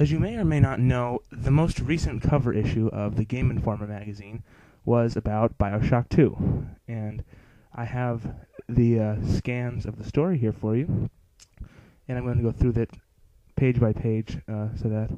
As you may or may not know, the most recent cover issue of the Game Informer magazine was about Bioshock 2, and I have the scans of the story here for you, and I'm going to go through that page by page so that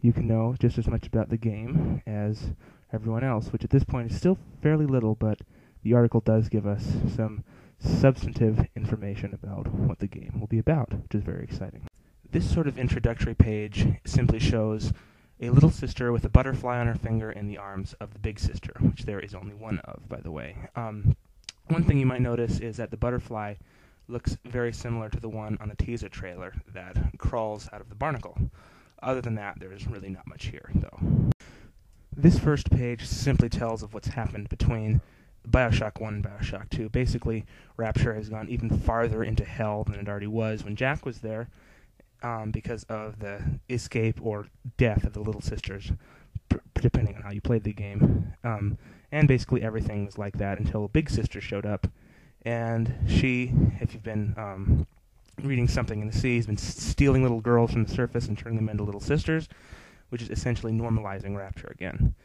you can know just as much about the game as everyone else, which at this point is still fairly little, but the article does give us some substantive information about what the game will be about, which is very exciting. This sort of introductory page simply shows a little sister with a butterfly on her finger in the arms of the big sister, which there is only one of, by the way. One thing you might notice is that the butterfly looks very similar to the one on the teaser trailer that crawls out of the barnacle. Other than that, there's really not much here, though. This first page simply tells of what's happened between Bioshock 1 and Bioshock 2. Basically, Rapture has gone even farther into hell than it already was when Jack was there, because of the escape or death of the little sisters, depending on how you played the game. And basically everything was like that until Big Sister showed up. And she, if you've been reading Something in the Sea, has been stealing little girls from the surface and turning them into little sisters, which is essentially normalizing Rapture again.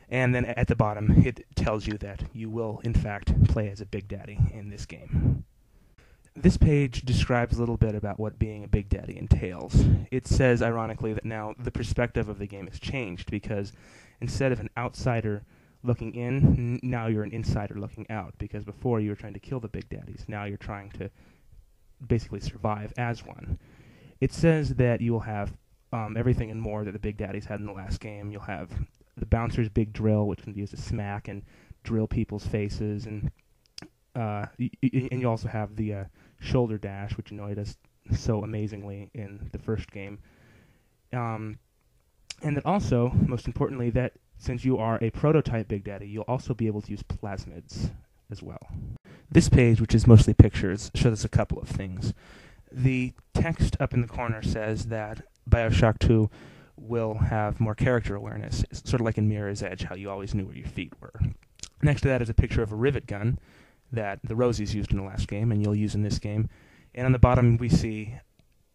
And then at the bottom, it tells you that you will, in fact, play as a Big Daddy in this game. This page describes a little bit about what being a Big Daddy entails. It says, ironically, that now the perspective of the game has changed, because instead of an outsider looking in, now you're an insider looking out, because before you were trying to kill the Big Daddies, now you're trying to basically survive as one. It says that you will have everything and more that the Big Daddies had in the last game. You'll have the bouncer's big drill, which can be used to smack and drill people's faces, and you also have the shoulder dash, which he does so amazingly in the first game. And that also, most importantly, that since you are a prototype Big Daddy, you'll also be able to use plasmids as well. This page, which is mostly pictures, shows us a couple of things. The text up in the corner says that Bioshock 2 will have more character awareness, sort of like in Mirror's Edge, how you always knew where your feet were. Next to that is a picture of a rivet gun that the Rosies used in the last game, and you'll use in this game. And on the bottom we see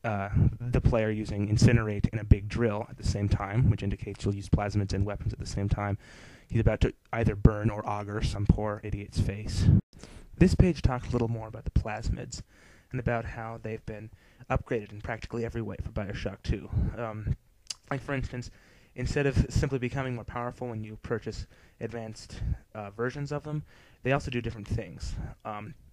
the player using Incinerate and a big drill at the same time, which indicates you'll use plasmids and weapons at the same time. He's about to either burn or auger some poor idiot's face. This page talks a little more about the plasmids, and about how they've been upgraded in practically every way for Bioshock 2. Like, for instance, instead of simply becoming more powerful when you purchase advanced versions of them, they also do different things.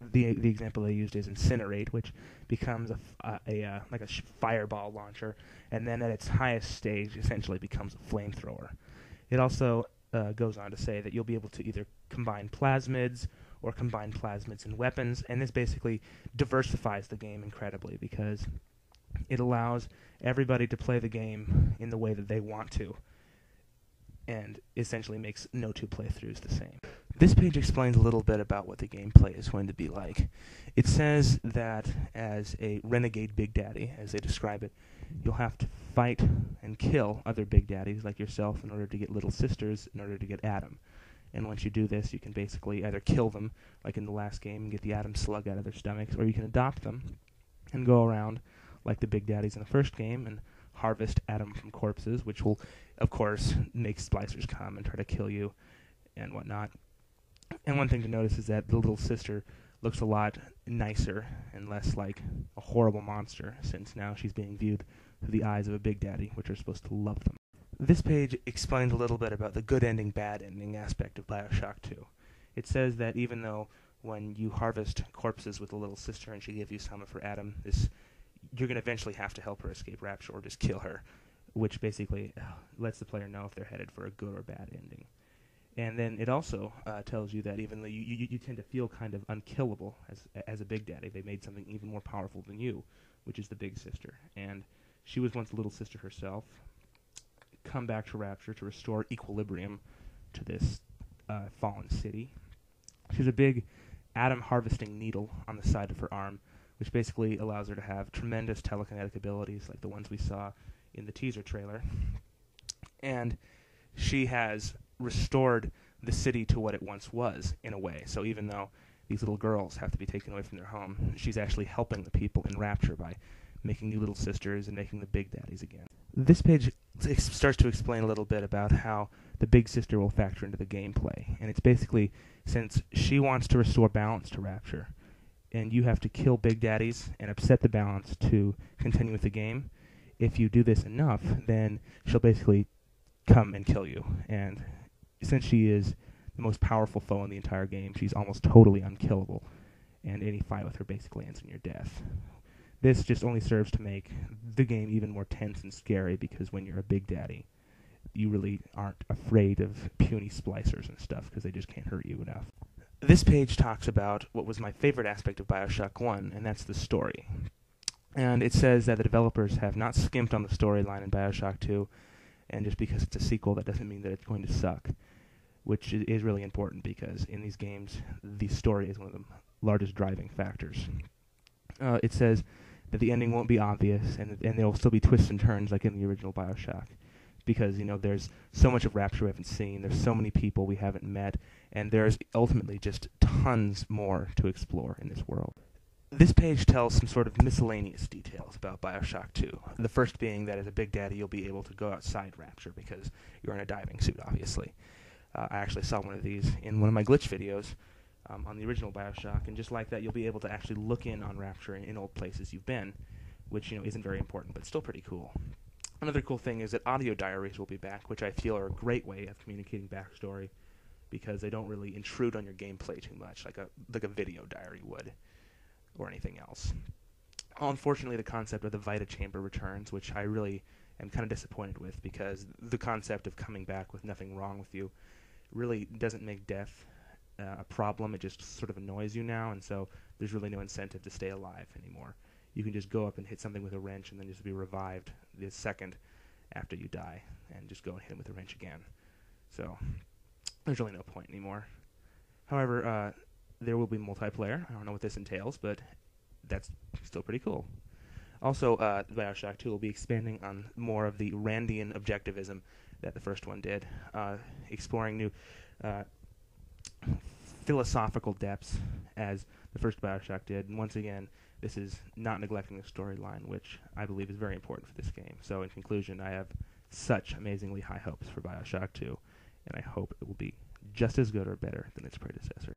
The example they used is Incinerate, which becomes like a fireball launcher, and then at its highest stage essentially becomes a flamethrower. It also goes on to say that you'll be able to either combine plasmids or combine plasmids and weapons, and this basically diversifies the game incredibly, because it allows everybody to play the game in the way that they want to, and essentially makes no two playthroughs the same. This page explains a little bit about what the gameplay is going to be like. It says that as a renegade Big Daddy, as they describe it, you'll have to fight and kill other Big Daddies like yourself in order to get little sisters, in order to get Adam. And once you do this, you can basically either kill them, like in the last game, and get the Adam slug out of their stomachs, or you can adopt them and go around like the Big Daddies in the first game and harvest Adam from corpses, which will, of course, make splicers come and try to kill you and whatnot. And one thing to notice is that the little sister looks a lot nicer and less like a horrible monster, since now she's being viewed through the eyes of a Big Daddy, which are supposed to love them. This page explains a little bit about the good ending, bad ending aspect of Bioshock 2. It says that even though when you harvest corpses with the little sister and she gives you some of her Adam, you're going to eventually have to help her escape Rapture or just kill her, which basically lets the player know if they're headed for a good or bad ending. And then it also tells you that even though you tend to feel kind of unkillable as a Big Daddy, they made something even more powerful than you, which is the Big Sister. And she was once a little sister herself, come back to Rapture to restore equilibrium to this fallen city. She's a big atom harvesting needle on the side of her arm, which basically allows her to have tremendous telekinetic abilities like the ones we saw in the teaser trailer. And she has restored the city to what it once was, in a way. So even though these little girls have to be taken away from their home, she's actually helping the people in Rapture by making new little sisters and making the Big Daddies again. This page starts to explain a little bit about how the big sister will factor into the gameplay, and it's basically, since she wants to restore balance to Rapture, and you have to kill big daddies and upset the balance to continue with the game. If you do this enough, then she'll basically come and kill you. And since she is the most powerful foe in the entire game, she's almost totally unkillable, and any fight with her basically ends in your death. This just only serves to make the game even more tense and scary, because when you're a big daddy, you really aren't afraid of puny splicers and stuff, because they just can't hurt you enough. This page talks about what was my favorite aspect of Bioshock 1, and that's the story. And it says that the developers have not skimped on the storyline in Bioshock 2, and just because it's a sequel, that doesn't mean that it's going to suck, which is really important, because in these games, the story is one of the largest driving factors. It says that the ending won't be obvious, and there will still be twists and turns like in the original Bioshock, because, there's so much of Rapture we haven't seen, there's so many people we haven't met, and there's ultimately just tons more to explore in this world. This page tells some sort of miscellaneous details about Bioshock 2. The first being that as a big daddy, you'll be able to go outside Rapture because you're in a diving suit, obviously. I actually saw one of these in one of my glitch videos on the original Bioshock, and just like that, you'll be able to actually look in on Rapture in old places you've been, which, isn't very important, but still pretty cool. Another cool thing is that audio diaries will be back, which I feel are a great way of communicating backstory, because they don't really intrude on your gameplay too much, like a video diary would, or anything else. Unfortunately, the concept of the Vita Chamber returns, which I really am kind of disappointed with, because the concept of coming back with nothing wrong with you really doesn't make death a problem. It just sort of annoys you now, and so there's really no incentive to stay alive anymore. You can just go up and hit something with a wrench and then just be revived the second after you die, and just go and hit him with a wrench again. So there's really no point anymore. However, there will be multiplayer. I don't know what this entails, but that's still pretty cool. Also, Bioshock 2 will be expanding on more of the Randian objectivism that the first one did, exploring new philosophical depths as the first Bioshock did. And once again, this is not neglecting the storyline, which I believe is very important for this game. So in conclusion, I have such amazingly high hopes for Bioshock 2, and I hope it will be just as good or better than its predecessor.